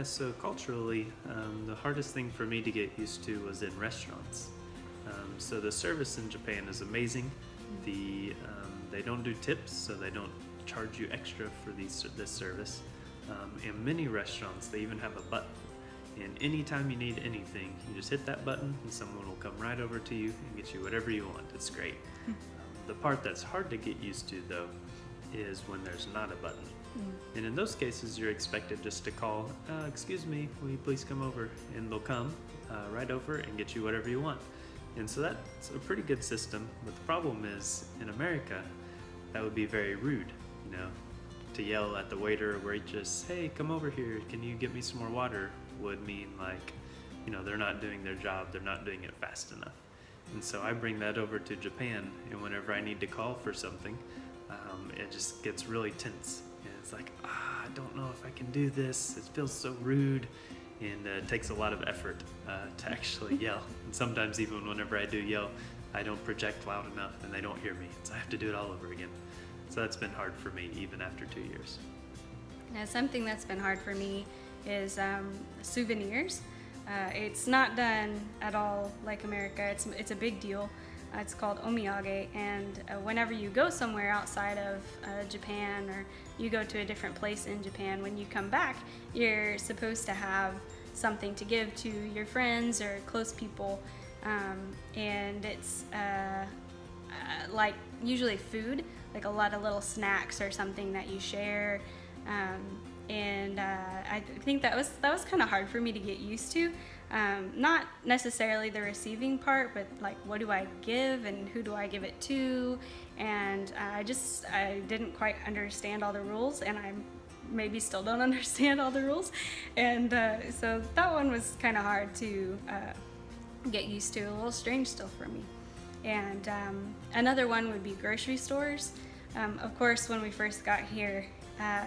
Yeah, so culturally, the hardest thing for me to get used to was in restaurants. So the service in Japan is amazing. They don't do tips, so they don't charge you extra for this service. In many restaurants, they even have a button. And anytime you need anything, you just hit that button, and someone will come right over to you and get you whatever you want. It's great. The part that's hard to get used to, though, is when there's not a button. And in those cases, you're expected just to call, excuse me, will you please come over? And they'll come right over and get you whatever you want. And so that's a pretty good system. But the problem is, in America, that would be very rude, you know, to yell at the waiter or waitress, hey, come over here, can you get me some more water? Would mean like, you know, they're not doing their job, they're not doing it fast enough. And so I bring that over to Japan, and whenever I need to call for something, it just gets really tense. And it's like, I don't know if I can do this. It feels so rude, and it takes a lot of effort to actually yell. And sometimes even whenever I do yell, I don't project loud enough, and they don't hear me. So I have to do it all over again. So that's been hard for me, even after 2 years. Now, something that's been hard for me is souvenirs. It's not done at all like America. It's a big deal. It's called omiyage, and whenever you go somewhere outside of Japan, or you go to a different place in Japan, when you come back, you're supposed to have something to give to your friends or close people, and it's like usually food, like a lot of little snacks or something that you share. And I think that was kind of hard for me to get used to. Not necessarily the receiving part, but like, what do I give and who do I give it to? And I didn't quite understand all the rules, and I maybe still don't understand all the rules. And so that one was kind of hard to get used to, a little strange still for me. And another one would be grocery stores. Of course, when we first got here,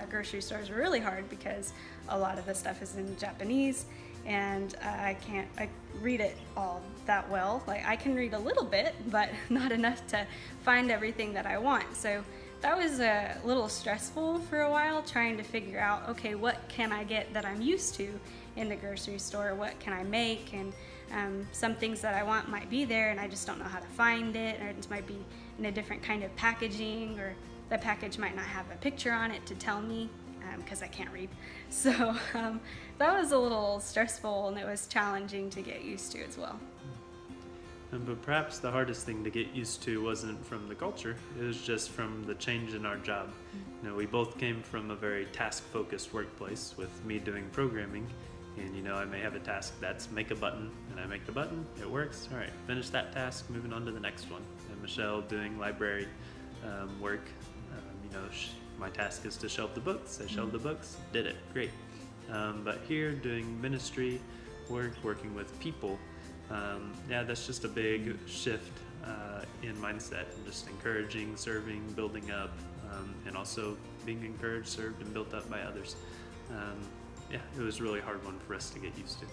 grocery stores were really hard because a lot of the stuff is in Japanese, and I can't read it all that well. Like, I can read a little bit, but not enough to find everything that I want. So that was a little stressful for a while, trying to figure out, okay, what can I get that I'm used to in the grocery store? What can I make? And some things that I want might be there, and I just don't know how to find it, or it might be in a different kind of packaging, or the package might not have a picture on it to tell me, because I can't read. So that was a little stressful, and it was challenging to get used to as well. But perhaps the hardest thing to get used to wasn't from the culture, it was just from the change in our job. You know, we both came from a very task-focused workplace, with me doing programming, and you know, I may have a task that's make a button, and I make the button, it works, all right, finish that task, moving on to the next one. And Michelle doing library work, you know, my task is to shelve the books. I shelved the books, did it, great. But here, doing ministry work, working with people, yeah, that's just a big shift in mindset, and just encouraging, serving, building up, and also being encouraged, served, and built up by others. Yeah, it was a really hard one for us to get used to.